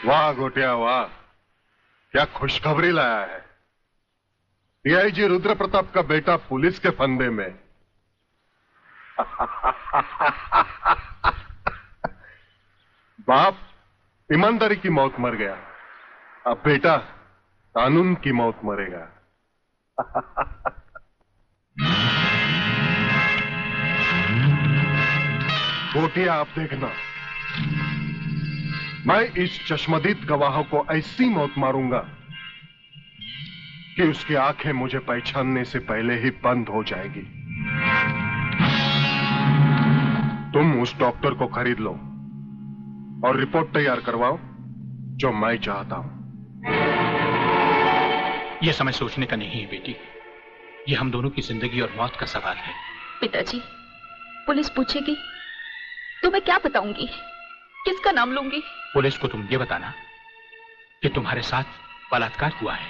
वाह गोटिया वाह, क्या खुशखबरी लाया है। डीआईजी रुद्र प्रताप का बेटा पुलिस के फंदे में। बाप ईमानदारी की मौत मर गया, अब बेटा कानून की मौत मरेगा। गोटिया आप देखना, मैं इस चश्मदीद गवाह को ऐसी मौत मारूंगा कि उसकी आंखें मुझे पहचानने से पहले ही बंद हो जाएगी। तुम उस डॉक्टर को खरीद लो और रिपोर्ट तैयार करवाओ जो मैं चाहता हूं। यह समय सोचने का नहीं है बेटी, यह हम दोनों की जिंदगी और मौत का सवाल है। पिताजी, पुलिस पूछेगी तो मैं क्या बताऊंगी, किसका नाम लूंगी? पुलिस को तुम ये बताना कि तुम्हारे साथ बलात्कार हुआ है।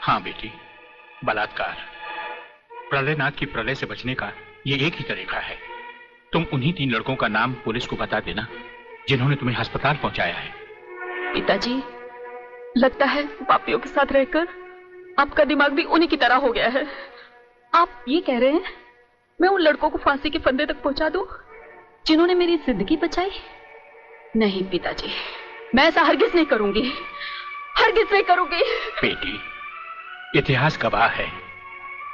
हाँ बेटी, बलात्कार। प्रलयनाथ की प्रलय से बचने का ये एक ही तरीका है। तुम उन्हीं 3 लड़कों का नाम पुलिस को बता देना जिन्होंने तुम्हें अस्पताल पहुंचाया है। पिताजी, लगता है पापियों के साथ रहकर आपका दिमाग भी उन्हीं की तरह हो गया है। आप ये कह रहे हैं मैं उन लड़कों को फांसी के फंदे तक पहुंचा दूं जिन्होंने मेरी जिंदगी बचाई? नहीं पिताजी, मैं ऐसा हरगिज नहीं करूंगी, हरगिज नहीं करूंगी। बेटी, इतिहास गवाह है,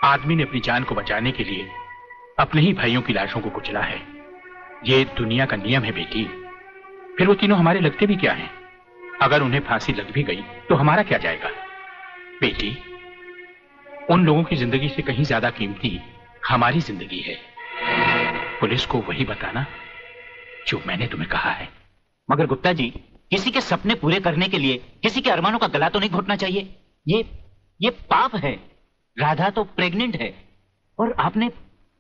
आदमी ने अपनी जान को बचाने के लिए अपने ही भाइयों की लाशों को कुचला है। ये दुनिया का नियम है बेटी। फिर वो तीनों हमारे लगते भी क्या हैं? अगर उन्हें फांसी लग भी गई तो हमारा क्या जाएगा? बेटी, उन लोगों की जिंदगी से कहीं ज्यादा कीमती हमारी जिंदगी है। पुलिस को वही बताना जो मैंने तुम्हें कहा है। मगर गुप्ता जी, किसी के सपने पूरे करने के लिए किसी के अरमानों का गला तो नहीं घोटना चाहिए। ये पाप है। राधा तो प्रेग्नेंट है और आपने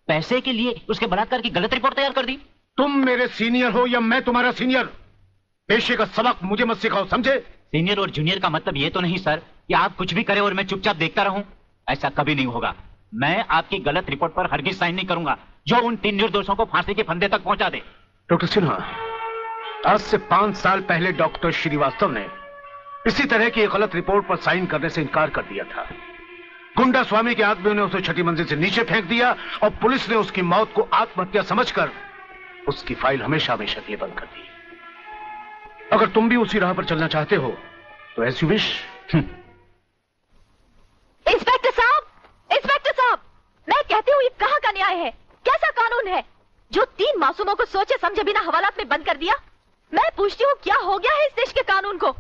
पैसे के लिए उसके बलात्कार की गलत रिपोर्ट तैयार कर दी। तुम मेरे सीनियर हो या मैं तुम्हारा सीनियर, पेशे का सबक मुझे मत सिखाओ, समझे? सीनियर और जूनियर का मतलब ये तो नहीं सर कि आप कुछ भी करें और मैं चुपचाप देखता रहूं। ऐसा कभी नहीं होगा। मैं आपकी गलत रिपोर्ट पर हरगिज साइन नहीं करूंगा जो उन 3 निर्दोषों को फांसी के फंदे तक पहुंचा दे। डॉक्टर सिन्हा, आज से 5 साल पहले डॉक्टर श्रीवास्तव ने इसी तरह की एक गलत रिपोर्ट पर साइन करने से इनकार कर दिया था। गुंडा स्वामी के आदमियों ने उसे 6ठी मंजिल से नीचे फेंक दिया और पुलिस ने उसकी मौत को आत्महत्या समझकर उसकी फाइल हमेशा हमेशा के लिए बंद कर दी। अगर तुम भी उसी राह पर चलना चाहते हो तो एज यू विश। इंस्पेक्टर साहब, इंस्पेक्टर साहब, मैं कहती हूँ ये कहाँ का न्याय है? कैसा कानून है जो 3 मासूमों को सोचे समझे बिना हवालात में बंद कर दिया? मैं पूछती हूँ क्या हो गया है इस देश के कानून को?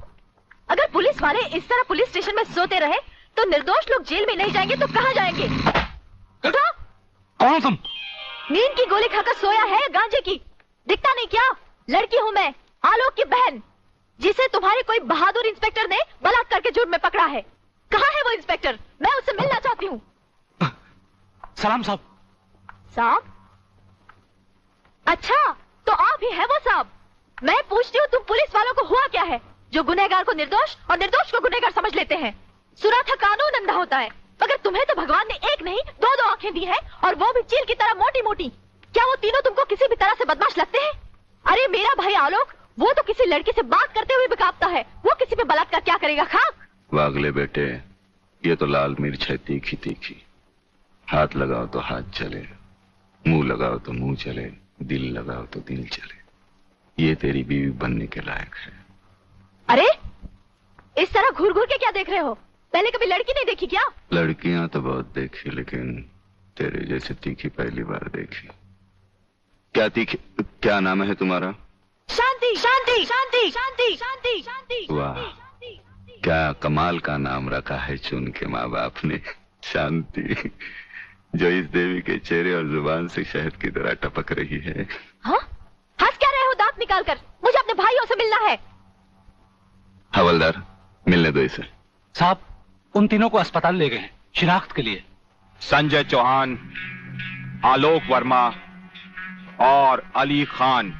अगर पुलिस वाले इस तरह पुलिस स्टेशन में सोते रहे तो निर्दोष लोग जेल में नहीं जाएंगे तो कहाँ जाएंगे? उठो! कौन तुम? नींद की गोली खाकर सोया है गांजे की? दिखता नहीं क्या? लड़की हूँ मैं, आलोक की बहन, जिसे तुम्हारे कोई बहादुर इंस्पेक्टर ने बलात्कार के जुर्म में पकड़ा है। कहाँ है वो इंस्पेक्टर? मैं उससे मिलना चाहती हूँ। सलाम साहब। साहब? अच्छा, तो आप ही है वो साहब। मैं पूछती हूँ तुम पुलिस वालों को हुआ क्या है जो गुनहगार को निर्दोष और निर्दोष को गुनहगार समझ लेते हैं? सुना था कानून अंधा होता है, मगर तुम्हें तो भगवान ने एक नहीं 2-2 आंखें दी है और वो भी चील की तरह मोटी मोटी। क्या वो तीनों तुमको किसी भी तरह से बदमाश लगते हैं? अरे मेरा भाई आलोक, वो तो किसी लड़की से बात करते हुए भी कांपता है, वो किसी पे बलात्कार क्या करेगा? खाक। वागले बेटे, ये तो लाल मिर्च है तीखी तीखी। हाथ लगाओ तो हाथ चले, मुंह लगाओ तो मुंह चले, दिल लगाओ तो दिल चले। ये तेरी बीवी बनने के लायक है। अरे इस तरह घूर घूर के क्या देख रहे हो? पहले कभी लड़की नहीं देखी क्या? लड़कियां तो बहुत देखी, लेकिन तेरे जैसे तीखी पहली बार देखी। क्या तीखी? क्या नाम है तुम्हारा? शांति शांति शांति शांति शांति शांति। वाह, क्या कमाल का नाम रखा है चुन के माँ बाप ने, शांति, जो इस देवी के चेहरे और जुबान से शहद की तरह टपक रही है। हाँ? हंस क्या रहे हो दांत निकाल कर? मुझे अपने भाइयों से मिलना है। हवलदार, मिलने दो इसे। साहब, उन तीनों को अस्पताल ले गए हैं शिनाख्त के लिए। संजय चौहान, आलोक वर्मा और अली खान,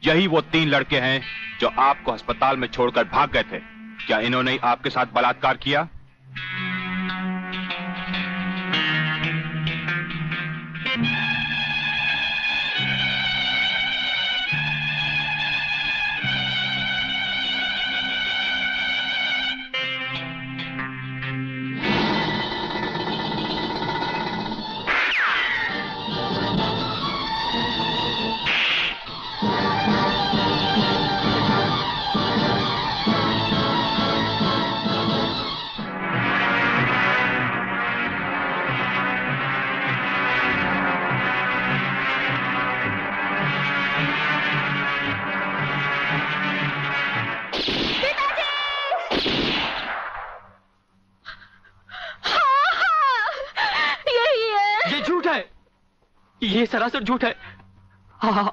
यही वो 3 लड़के हैं जो आपको अस्पताल में छोड़कर भाग गए थे। क्या इन्होंने आपके साथ बलात्कार किया? ये सरासर झूठ है।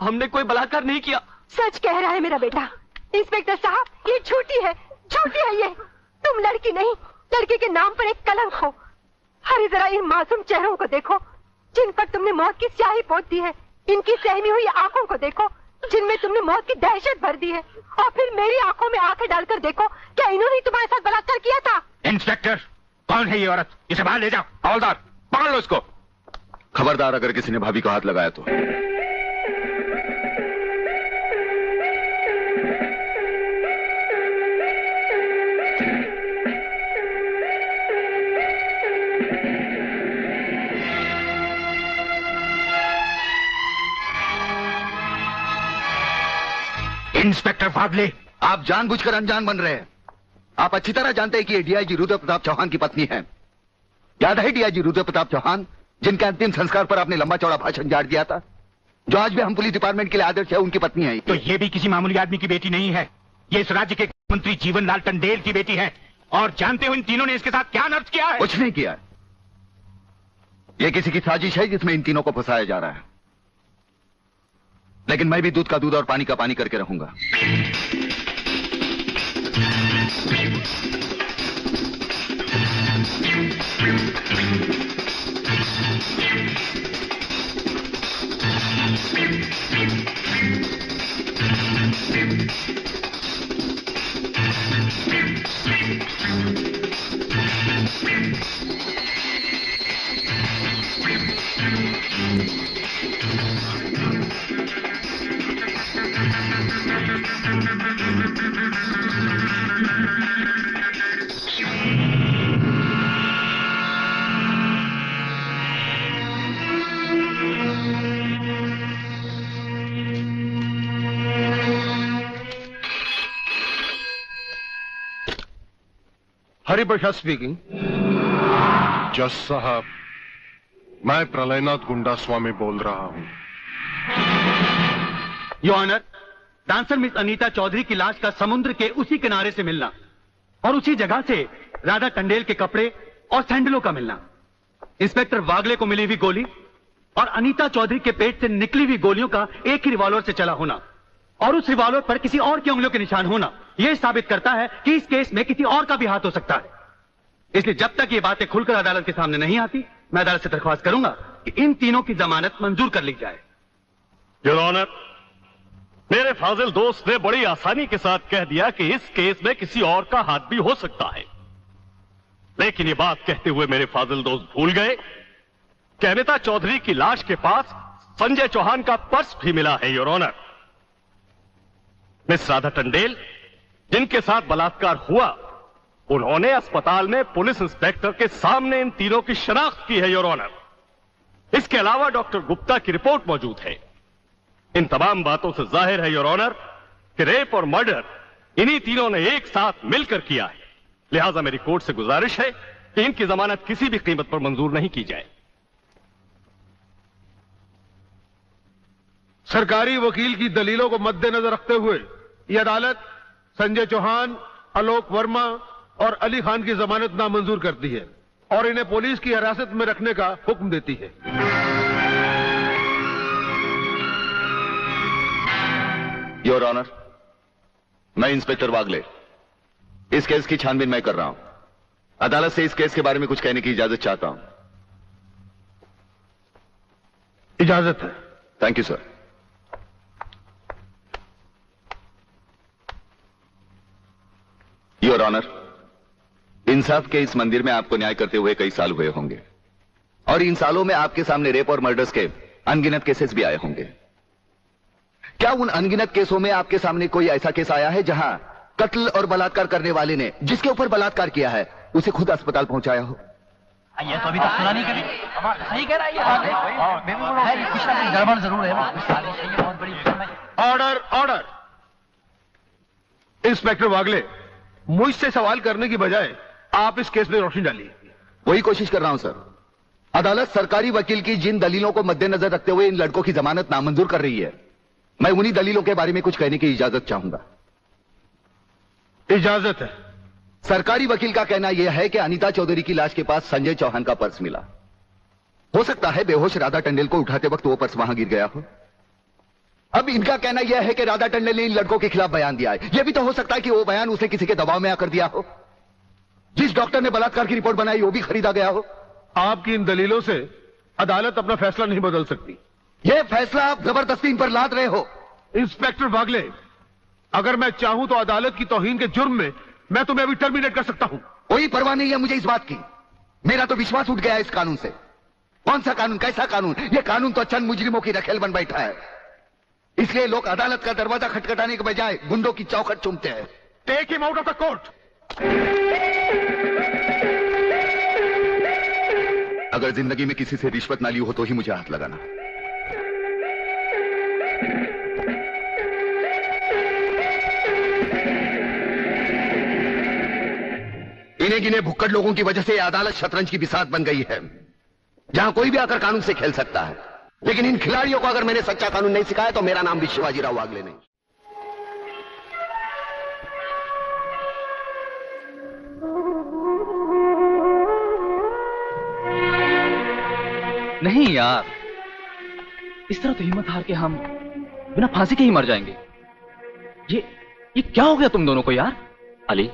हमने कोई बलात्कार नहीं किया। सच कह रहा है मेरा बेटा। इंस्पेक्टर साहब, ये झूठी है ये। तुम लड़की नहीं, लड़की के नाम पर एक कलंक हो। अरे जरा इन मासूम चेहरों को देखो जिन पर तुमने मौत की स्याही पोत दी है। इनकी सहमी हुई आंखों को देखो जिनमें तुमने मौत की दहशत भर दी है। और फिर मेरी आंखों में आंखें डालकर देखो, क्या इन्होंने तुम्हारे साथ बलात्कार किया था? इंस्पेक्टर, कौन है ये औरत? इसे बाहर ले जाओ। हवलदार, पकड़ लो इसको। खबरदार अगर किसी ने भाभी को हाथ लगाया तो। इंस्पेक्टर वागले, आप जानबूझकर अनजान बन रहे हैं। आप अच्छी तरह जानते हैं कि ये डीआईजी रुद्र प्रताप चौहान की पत्नी है। याद है डीआईजी रुद्र प्रताप चौहान, जिनके अंतिम संस्कार पर आपने लंबा चौड़ा भाषण झाड़ दिया था, जो आज भी हम पुलिस डिपार्टमेंट के लिए आदर्श है, उनकी पत्नी है। तो ये भी किसी मामूली आदमी की बेटी नहीं है। ये इस राज्य के मंत्री जीवन लाल टंडेल की बेटी है। और जानते हो इन तीनों ने इसके साथ क्या नर्क किया है? कुछ नहीं किया है। ये किसी की साजिश है जिसमें इन तीनों को फंसाया जा रहा है। लेकिन मैं भी दूध का दूध और पानी का पानी करके रहूंगा। हरिप्रसाद स्पीकिंग। जज साहब, मैं प्रलयनाथ गुंडा स्वामी बोल रहा हूं। Your honour, dancer miss Anita Chaudhary की लाश का समुद्र के उसी किनारे से मिलना और उसी जगह से राधा टंडेल के कपड़े और सैंडलों का मिलना, इंस्पेक्टर वागले को मिली हुई गोली और अनीता चौधरी के पेट से निकली हुई गोलियों का एक ही रिवॉल्वर से चला होना और उस रिवॉल्वर पर किसी और की उंगलियों के निशान होना, यह साबित करता है कि इस केस में किसी और का भी हाथ हो सकता है। इसलिए जब तक ये बातें खुलकर अदालत के सामने नहीं आती, मैं अदालत से दरख्वास्त करूंगा कि इन तीनों की जमानत मंजूर कर ली जाए। योर ऑनर, मेरे फाजिल दोस्त ने बड़ी आसानी के साथ कह दिया कि इस केस में किसी और का हाथ भी हो सकता है। लेकिन ये बात कहते हुए मेरे फाजिल दोस्त भूल गए कि अनीता चौधरी की लाश के पास संजय चौहान का पर्स भी मिला है। Your honour, miss Radha Tandel जिनके साथ बलात्कार हुआ, उन्होंने अस्पताल में पुलिस इंस्पेक्टर के सामने इन तीनों की शनाख्त की है। योर ऑनर, इसके अलावा डॉक्टर गुप्ता की रिपोर्ट मौजूद है। इन तमाम बातों से जाहिर है योर ऑनर कि रेप और मर्डर इन्हीं तीनों ने एक साथ मिलकर किया है। लिहाजा मेरी कोर्ट से गुजारिश है कि इनकी जमानत किसी भी कीमत पर मंजूर नहीं की जाए। सरकारी वकील की दलीलों को मद्देनजर रखते हुए यह अदालत संजय चौहान, आलोक वर्मा और अली खान की जमानत नामंजूर करती है और इन्हें पुलिस की हिरासत में रखने का हुक्म देती है। योर ऑनर, मैं इंस्पेक्टर वागले इस केस की छानबीन मैं कर रहा हूं। अदालत से इस केस के बारे में कुछ कहने की इजाजत चाहता हूं। इजाजत है। Thank you sir. Your honour, इंसाफ के इस मंदिर में आपको न्याय करते हुए कई साल हुए होंगे और इन सालों में आपके सामने रेप और मर्डर्स के अनगिनत केसेस भी आए होंगे। क्या उन अनगिनत केसों में आपके सामने कोई ऐसा केस आया है जहां कत्ल और बलात्कार करने वाले ने जिसके ऊपर बलात्कार किया है उसे खुद अस्पताल पहुंचाया हो? ये तो अभी तक सुना नहीं कभी। सही कह रहा है ये, कुछ ना गड़बड़ जरूर है। बहुत बड़ी ऑर्डर, ऑर्डर। इंस्पेक्टर वागले, मुझसे सवाल करने की बजाय आप इस केस में रोशनी डालिए। वही कोशिश कर रहा हूं सर। अदालत सरकारी वकील की जिन दलीलों को मद्देनजर रखते हुए इन लड़कों की जमानत नामंजूर कर रही है, मैं उन्हीं दलीलों के बारे में कुछ कहने की इजाजत चाहूंगा। इजाजत है। सरकारी वकील का कहना यह है कि अनीता चौधरी की लाश के पास संजय चौहान का पर्स मिला हो सकता है बेहोश राधा टंडेल को उठाते वक्त वो पर्स वहां गिर गया हो। अब इनका कहना यह है कि राधा टंडेल ने इन लड़कों के खिलाफ बयान दिया है। यह भी तो हो सकता है कि वो बयान उसे किसी के दबाव में आकर दिया हो। जिस डॉक्टर ने बलात्कार की रिपोर्ट बनाई वो भी खरीदा गया हो। आपकी इन दलीलों से अदालत अपना फैसला नहीं बदल सकती। यह फैसला आप जबरदस्ती इन पर लाद रहे हो। इंस्पेक्टर वागले, अगर मैं चाहूं तो अदालत की तौहीन के जुर्म में मैं तुम्हें अभी टर्मिनेट कर सकता हूं। कोई परवाह नहीं है मुझे इस बात की। मेरा तो विश्वास उठ गया इस कानून से। कौन सा कानून, कैसा कानून? यह कानून तो चंद मुजरिमों की रखेल बन बैठा है। इसलिए लोग अदालत का दरवाजा खटखटाने के बजाय गुंडों की चौखट चूमते हैं। Take him out of the court. अगर जिंदगी में किसी से रिश्वत ना ली हो तो ही मुझे हाथ लगाना। इन्हें गिने भुक्कड़ लोगों की वजह से अदालत शतरंज की बिसात बन गई है, जहां कोई भी आकर कानून से खेल सकता है। लेकिन इन खिलाड़ियों को अगर मैंने सच्चा कानून नहीं सिखाया तो मेरा नाम भी शिवाजी राव वागले नहीं। नहीं यार, इस तरह तो हिम्मत हार के हम बिना फांसी के ही मर जाएंगे। ये क्या हो गया तुम दोनों को यार? अली,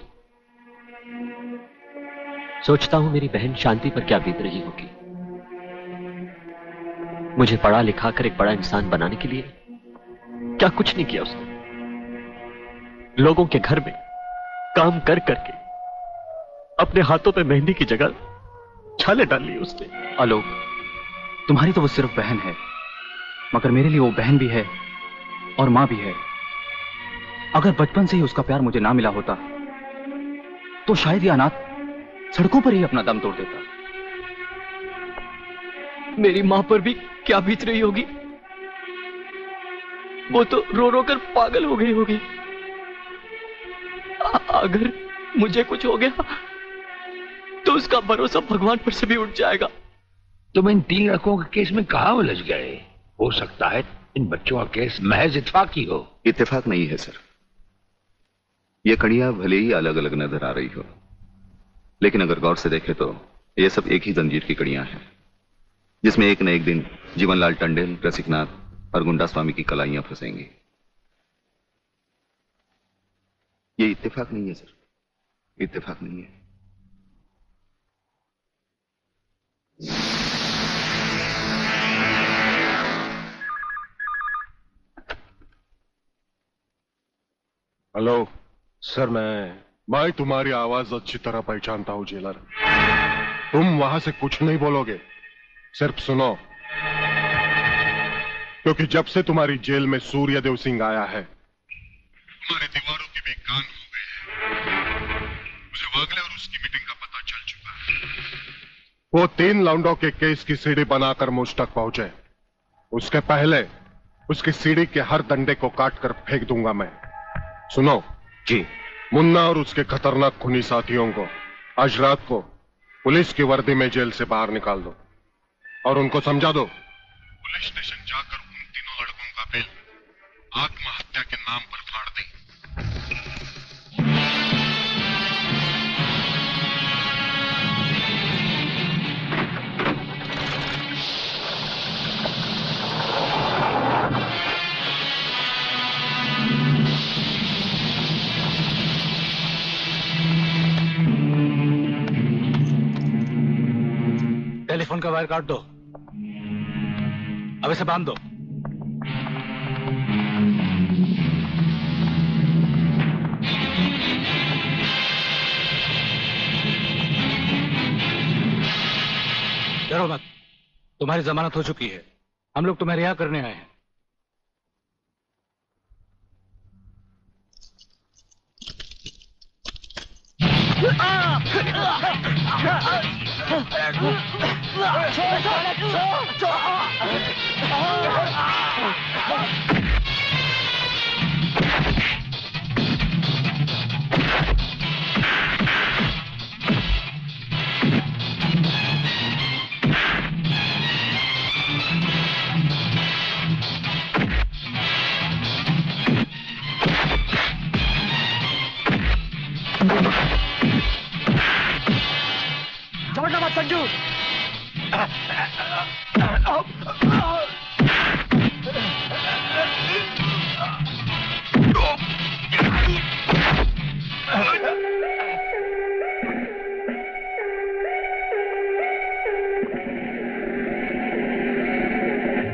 सोचता हूं मेरी बहन शांति पर क्या बीत रही होगी। मुझे पढ़ा लिखा कर एक बड़ा इंसान बनाने के लिए क्या कुछ नहीं किया उसने। लोगों के घर में काम कर करके अपने हाथों पे मेहंदी की जगह छाले डाल ली उसने। आलोक, तुम्हारी तो वो सिर्फ बहन है, मगर मेरे लिए वो बहन भी है और मां भी है। अगर बचपन से ही उसका प्यार मुझे ना मिला होता तो शायद ये अनाथ सड़कों पर ही अपना दम तोड़ देता। मेरी मां पर भी क्या बीत रही होगी। वो तो रो रो कर पागल हो गई होगी। अगर मुझे कुछ हो गया तो उसका भरोसा भगवान पर से भी उठ जाएगा। तुम इन 3 लड़कों के केस में कहां उलझ गए? हो सकता है इन बच्चों का केस महज इत्तेफाकी हो। इत्तेफाक नहीं है सर। ये कड़ियां भले ही अलग अलग नजर आ रही हो, लेकिन अगर गौर से देखें तो ये सब एक ही जंजीर की कड़ियां हैं, जिसमें एक न एक दिन जीवनलाल टंडेल, रसिकनाथ और गुंडा स्वामी की कलाइयां फंसेंगी। ये इत्तेफाक नहीं है सर, इत्तेफाक नहीं है। हेलो सर, मैं तुम्हारी आवाज अच्छी तरह पहचानता हूं जेलर। तुम वहां से कुछ नहीं बोलोगे, सिर्फ सुनो, क्योंकि जब से तुम्हारी जेल में सूर्यदेव सिंह आया है तुम्हारी दीवारों के भी कान हो गए हैं। मुझे वागले और उसकी मीटिंग का पता चल चुका है। वो 3 लौंडों के केस की सीढ़ी बनाकर मुझ तक पहुंचे, उसके पहले उसकी सीढ़ी के हर डंडे को काटकर फेंक दूंगा मैं। सुनो जी। मुन्ना और उसके खतरनाक खूनी साथियों को आज रात को पुलिस की वर्दी में जेल से बाहर निकाल दो और उनको समझा दो पुलिस स्टेशन जाकर उन 3 लड़कों का बिल आत्महत्या के नाम पर फाड़ दें। टेलीफोन का वायर काट दो, अब इसे बांध दो। डरो मत, तुम्हारी जमानत हो चुकी है। हम लोग तुम्हें रिहा करने आए हैं। छोड़